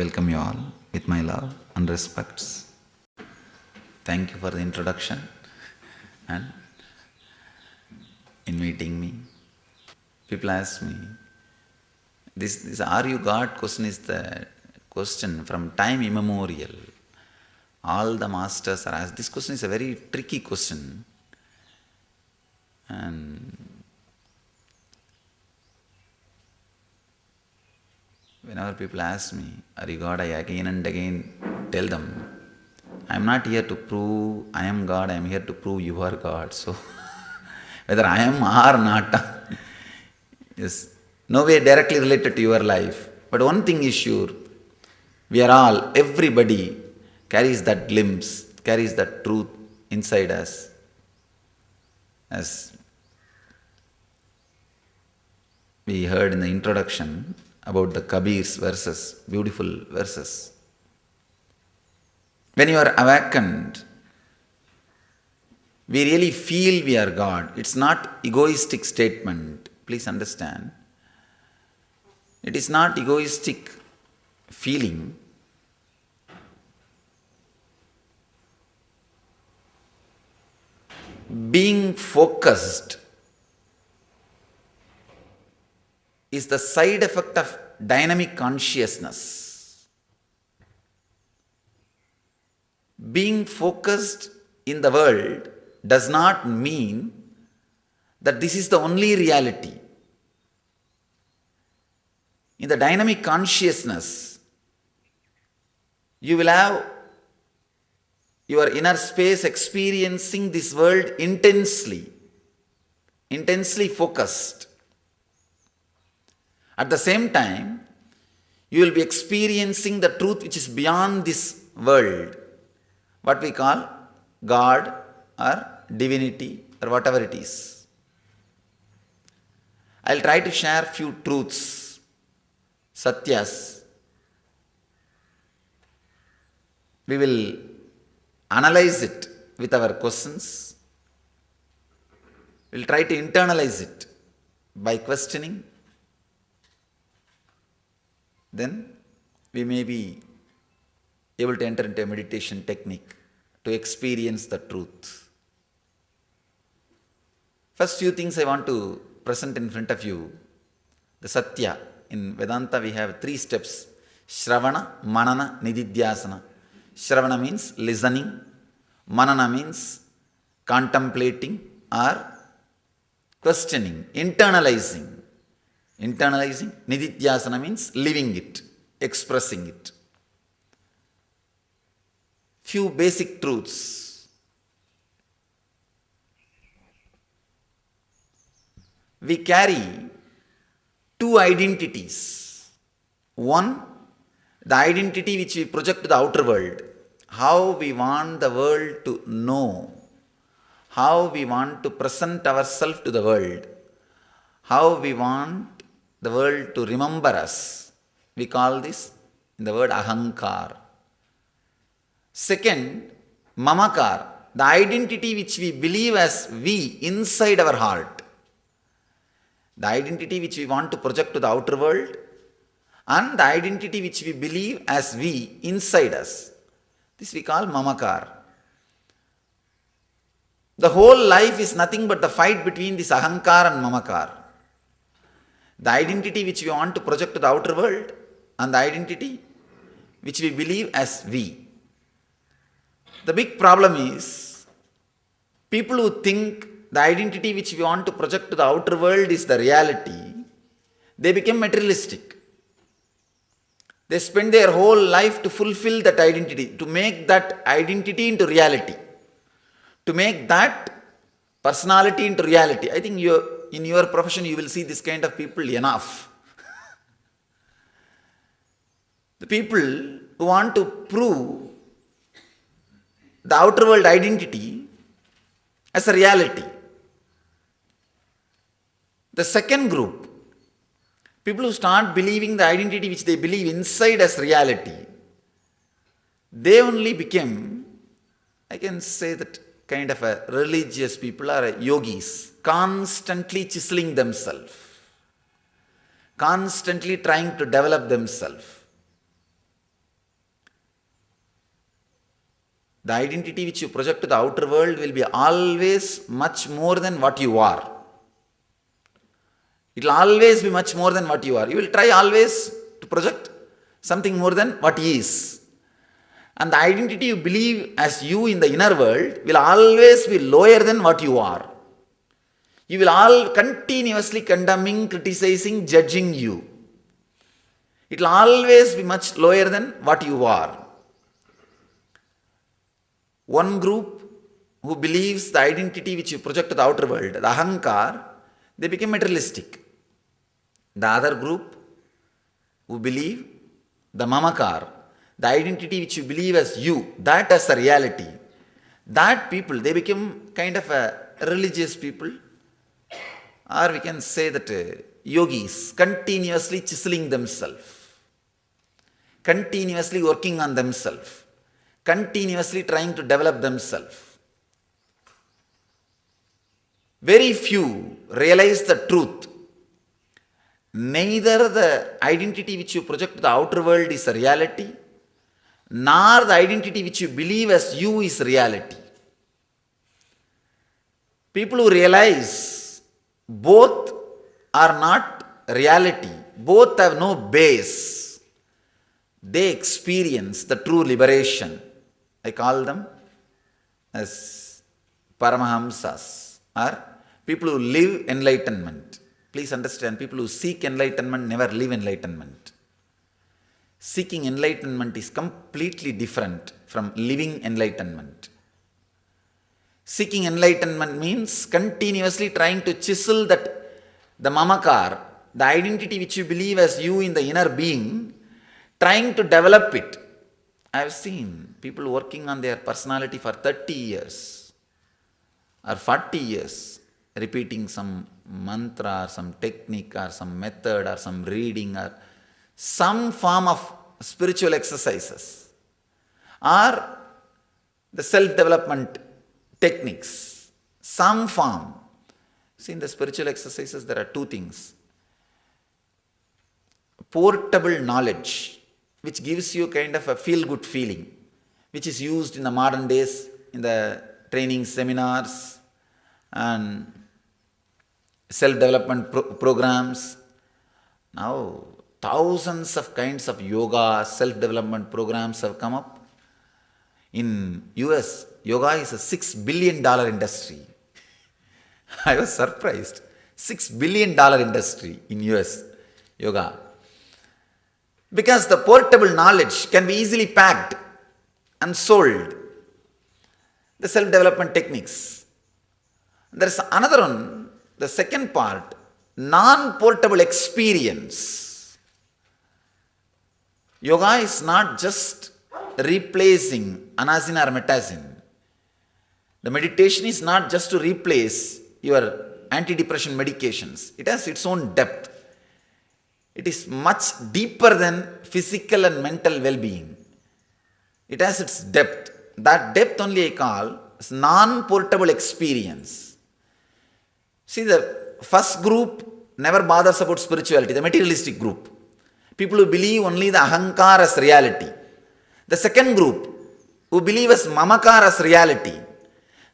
welcome you all with my love and respects. Thank you for the introduction and inviting me. People ask me, this "Are you God?" question is the question from time immemorial. All the masters are asked. This question is a very tricky question. And whenever people ask me, "Are you God?" I again and again tell them, I am not here to prove I am God, I am here to prove you are God. So, whether I am or not is no way directly related to your life. But one thing is sure, we are all, everybody carries that glimpse, carries that truth inside us. As we heard in the introduction about the Kabir's verses, beautiful verses. When you are awakened, we really feel we are God. It's not egoistic statement. Please understand. It is not egoistic feeling. Being focused is the side effect of dynamic consciousness. Being focused in the world does not mean that this is the only reality. In the dynamic consciousness, you will have your inner space experiencing this world intensely focused. At the same time, you will be experiencing the truth which is beyond this world, what we call God or divinity or whatever it is. I'll try to share few truths, satyas. We will analyze it with our questions. We'll try to internalize it by questioning. Then we may be able to enter into a meditation technique to experience the truth. First few things I want to present in front of you. The Satya. In Vedanta we have 3 steps. Shravana, Manana, Nididhyasana. Shravana means listening. Manana means contemplating or questioning, internalizing. Nididhyasana means living it, expressing it. Few basic truths. We carry 2 identities. One, the identity which we project to the outer world. How we want the world to know. How we want to present ourselves to the world. How we want the world to remember us. We call this in the word ahankar. Second, mamakar, the identity which we believe as we inside our heart. The identity which we want to project to the outer world and the identity which we believe as we inside us. This we call mamakar. The whole life is nothing but the fight between this ahankar and mamakar. The identity which we want to project to the outer world and the identity which we believe as we. The big problem is people who think the identity which we want to project to the outer world is the reality, they become materialistic. They spend their whole life to fulfill that identity, to make that identity into reality, to make that personality into reality. I think in your profession you will see this kind of people enough. The people who want to prove the outer world identity as a reality. The second group, people who start believing the identity which they believe inside as reality, they only became, I can say that, kind of a religious people or yogis, constantly chiseling themselves, constantly trying to develop themselves. The identity which you project to the outer world will be always much more than what you are. It will always be much more than what you are. You will try always to project something more than what is. And the identity you believe as you in the inner world will always be lower than what you are. You will all continuously condemning, criticizing, judging you. It will always be much lower than what you are. One group who believes the identity which you project to the outer world, the ahankar, they become materialistic. The other group who believe the mamakar, the identity which you believe as you, that as a reality, that people, they become kind of a religious people, or we can say that yogis, continuously chiseling themselves, continuously working on themselves, continuously trying to develop themselves. Very few realize the truth. Neither the identity which you project to the outer world is a reality, nor the identity which you believe as you is reality. People who realize both are not reality, both have no base, they experience the true liberation. I call them as Paramahamsas, or people who live enlightenment. Please understand, people who seek enlightenment never live enlightenment. Seeking enlightenment is completely different from living enlightenment. Seeking enlightenment means continuously trying to chisel that the mamakar, the identity which you believe as you in the inner being, trying to develop it. I have seen people working on their personality for 30 years or 40 years, repeating some mantra or some technique or some method or some reading or some form of spiritual exercises or the self-development techniques, some form. See, in the spiritual exercises there are two things. Portable knowledge, which gives you kind of a feel-good feeling, which is used in the modern days in the training seminars and self-development programs. Now, thousands of kinds of yoga, self-development programs have come up. In US, yoga is a $6 billion industry. I was surprised. $6 billion industry in US, yoga. Because the portable knowledge can be easily packed and sold. The self-development techniques. There is another one, the second part, non-portable experience. Yoga is not just replacing anasana or metasana. The meditation is not just to replace your antidepressant medications. It has its own depth. It is much deeper than physical and mental well-being. It has its depth. That depth only I call as non-portable experience. See, the first group never bothers about spirituality, the materialistic group. People who believe only the ahankar as reality. The second group, who believe as mamakar as reality,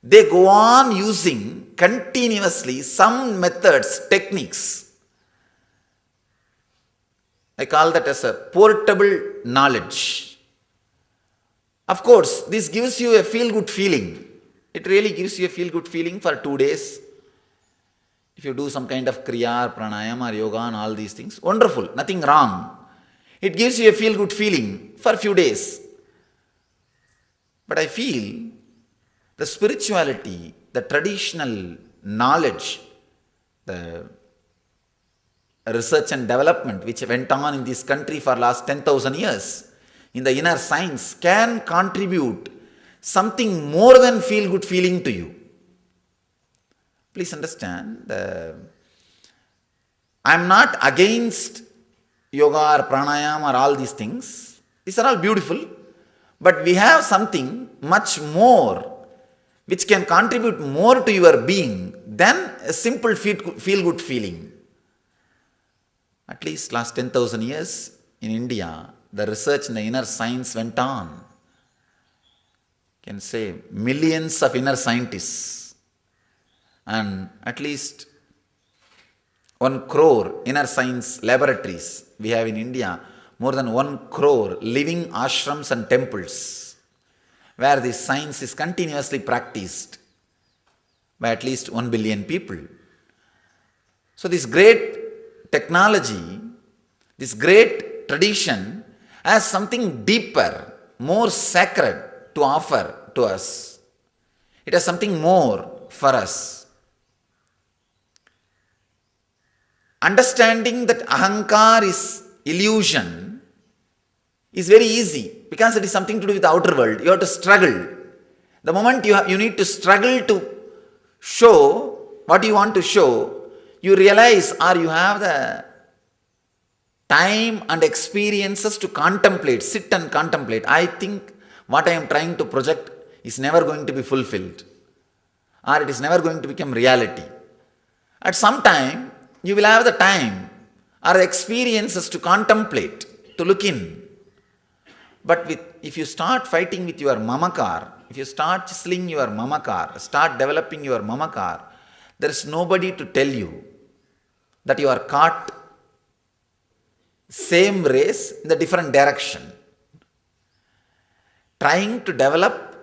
they go on using continuously some methods, techniques. I call that as a portable knowledge. Of course, this gives you a feel-good feeling. It really gives you a feel-good feeling for 2 days. If you do some kind of kriya, pranayama, or yoga and all these things, wonderful, nothing wrong. It gives you a feel-good feeling for a few days. But I feel the spirituality, the traditional knowledge, the research and development which went on in this country for last 10,000 years in the inner science can contribute something more than feel-good feeling to you. Please understand, I am not against yoga or pranayama or all these things. These are all beautiful. But we have something much more which can contribute more to your being than a simple feel-good feeling. At least last 10,000 years in India, the research in the inner science went on. can say millions of inner scientists and at least 1 crore inner science laboratories we have in India, more than 1 crore living ashrams and temples where this science is continuously practiced by at least 1 billion people. So this great technology, this great tradition has something deeper, more sacred to offer to us. It has something more for us. Understanding that ahankar is illusion is very easy because it is something to do with the outer world. You have to struggle. The moment you need to struggle to show what you want to show, you realize or you have the time and experiences to contemplate, sit and contemplate. I think what I am trying to project is never going to be fulfilled, or it is never going to become reality. At some time, you will have the time or the experiences to contemplate, to look in. But if you start fighting with your mamakar, if you start chiseling your mamakar, start developing your mamakar, there is nobody to tell you that you are caught same race in the different direction. Trying to develop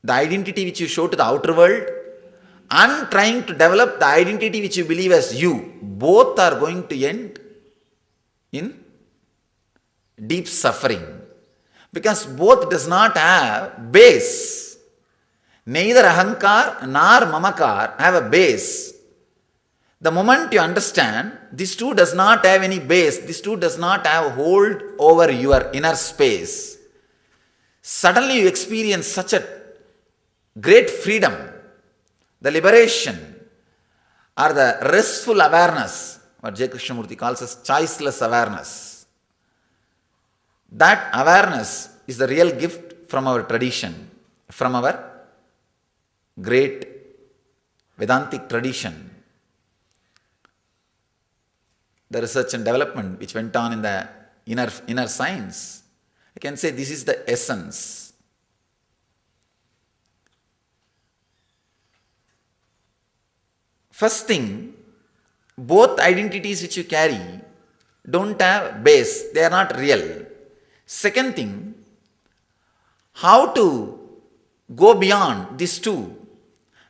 the identity which you show to the outer world and trying to develop the identity which you believe as you, both are going to end in deep suffering. Because both does not have base. Neither ahankar nor mamakar have a base. The moment you understand, this two does not have any base, this two does not have hold over your inner space, suddenly you experience such a great freedom, the liberation or the restful awareness, what J. Krishnamurti calls as choiceless awareness. That awareness is the real gift from our tradition, from our great Vedantic tradition. The research and development which went on in the inner science, I can say this is the essence. First thing, both identities which you carry don't have base, they are not real. Second thing, how to go beyond these two?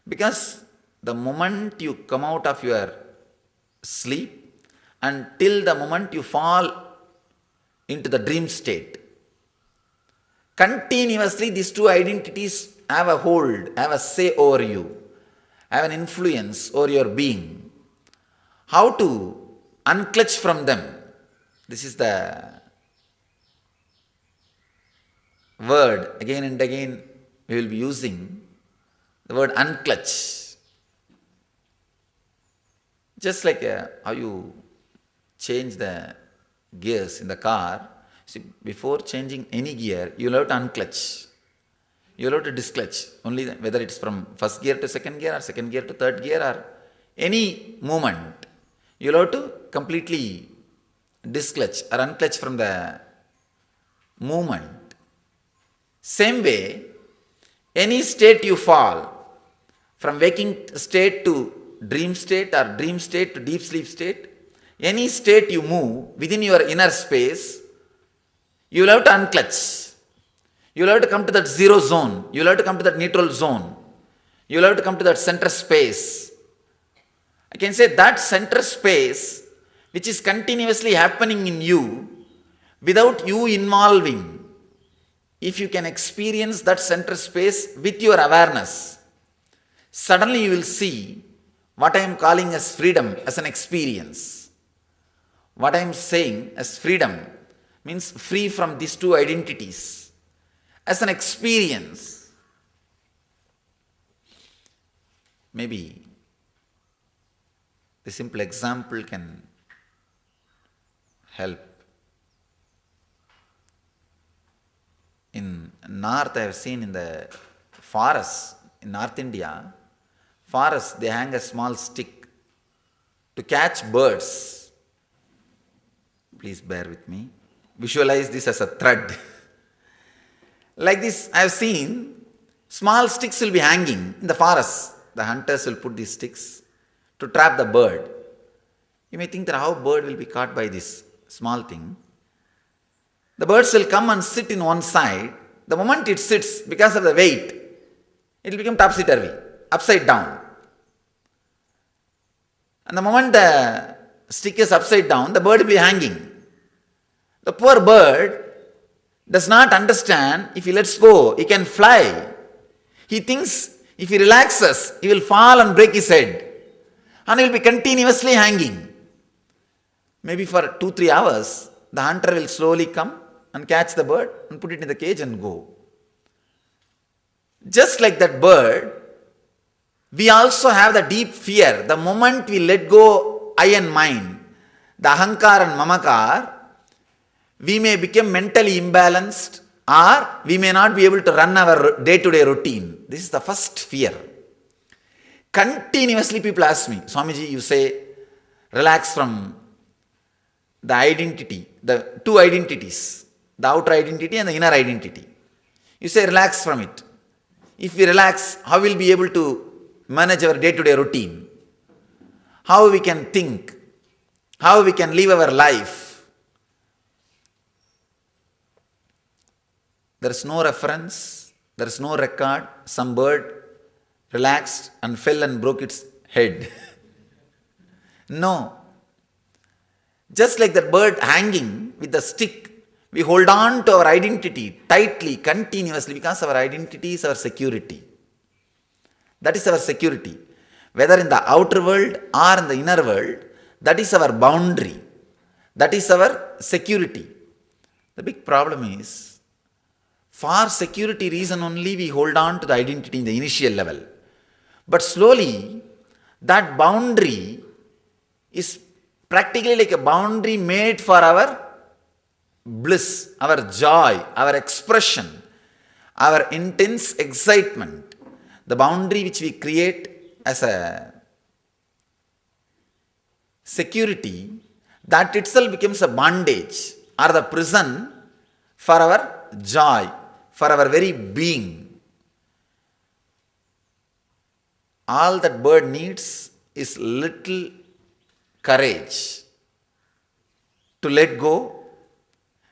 Because the moment you come out of your sleep until the moment you fall into the dream state, continuously these two identities have a hold, have a say over you, have an influence over your being. How to unclutch from them? This is the word again and again we will be using, the word unclutch. Just like how you change the gears in the car. See, before changing any gear, you will have to unclutch. You will have to disclutch. Only whether it's from first gear to second gear or second gear to third gear or any movement, you will have to completely disclutch or unclutch from the movement. Same way, any state you fall, from waking state to dream state or dream state to deep sleep state, any state you move within your inner space, you will have to unclutch. You will have to come to that zero zone. You will have to come to that neutral zone. You will have to come to that center space. I can say that center space which is continuously happening in you without you involving. If you can experience that center space with your awareness, suddenly you will see what I am calling as freedom as an experience. What I am saying as freedom means free from these two identities as an experience. Maybe the simple example can help. In north, I have seen in the forest, in North India, forests, they hang a small stick to catch birds. Please bear with me. Visualize this as a thread. Like this, I have seen Small sticks will be hanging in the forest. The hunters will put these sticks to trap the bird. You may think that how bird will be caught by this small thing. The birds will come and sit in one side. The moment it sits, because of the weight, it will become topsy-turvy, upside down. And the moment the stick is upside down, the bird will be hanging. The poor bird does not understand if he lets go, he can fly. He thinks if he relaxes, he will fall and break his head. And he will be continuously hanging. Maybe for 2-3 hours, the hunter will slowly come and catch the bird and put it in the cage and go. Just like that bird, we also have the deep fear. The moment we let go I and mine, the ahankar and mamakar, we may become mentally imbalanced or we may not be able to run our day-to-day routine. This is the first fear. Continuously people ask me, Swamiji, you say, relax from the identity, the two identities, the outer identity and the inner identity. You say relax from it. If we relax, how will we be able to manage our day-to-day routine? How we can think? How we can live our life? There is no reference, there is no record. Some bird relaxed and fell and broke its head. No. Just like that bird hanging with the stick, we hold on to our identity tightly, continuously, because our identity is our security. That is our security. Whether in the outer world or in the inner world, that is our boundary. That is our security. The big problem is, for security reason only we hold on to the identity in the initial level. But slowly, that boundary is practically like a boundary made for our bliss, our joy, our expression, our intense excitement. The boundary which we create as a security, that itself becomes a bondage or the prison for our joy, for our very being. All that bird needs is little courage to let go.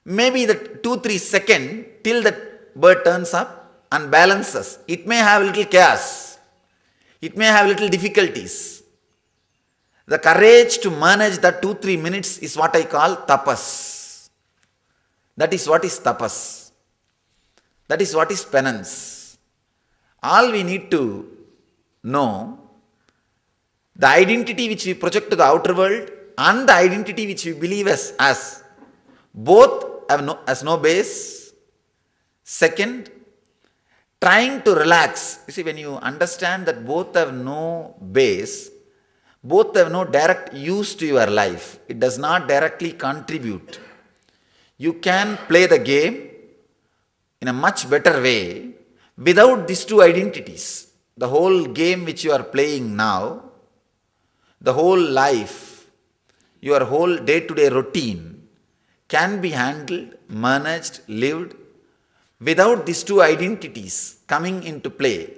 Maybe the 2-3 seconds till that bird turns up and balances. It may have little chaos. It may have little difficulties. The courage to manage that 2-3 minutes is what I call tapas. That is what is tapas. That is what is penance. All we need to know, the identity which we project to the outer world and the identity which we believe as both has no base. Second, trying to relax. You see, when you understand that both have no base, both have no direct use to your life, it does not directly contribute. You can play the game in a much better way without these two identities. The whole game which you are playing now, the whole life, your whole day-to-day routine can be handled, managed, lived without these two identities coming into play,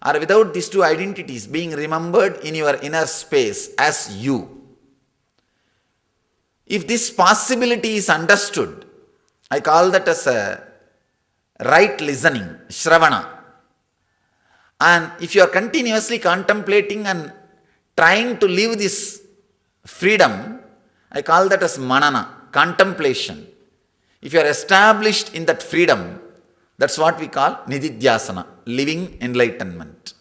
or without these two identities being remembered in your inner space as you. If this possibility is understood, I call that as a right listening, Shravana. And if you are continuously contemplating and trying to live this freedom, I call that as manana, contemplation. If you are established in that freedom, that's what we call nididhyasana, living enlightenment.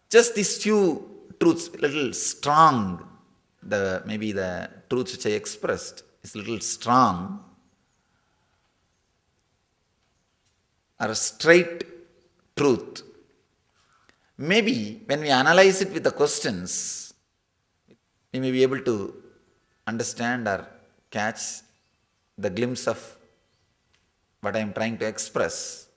Just these few truths, little strong, maybe the truths which I expressed is little strong, or a straight truth. Maybe when we analyze it with the questions, we may be able to understand or catch the glimpse of what I am trying to express.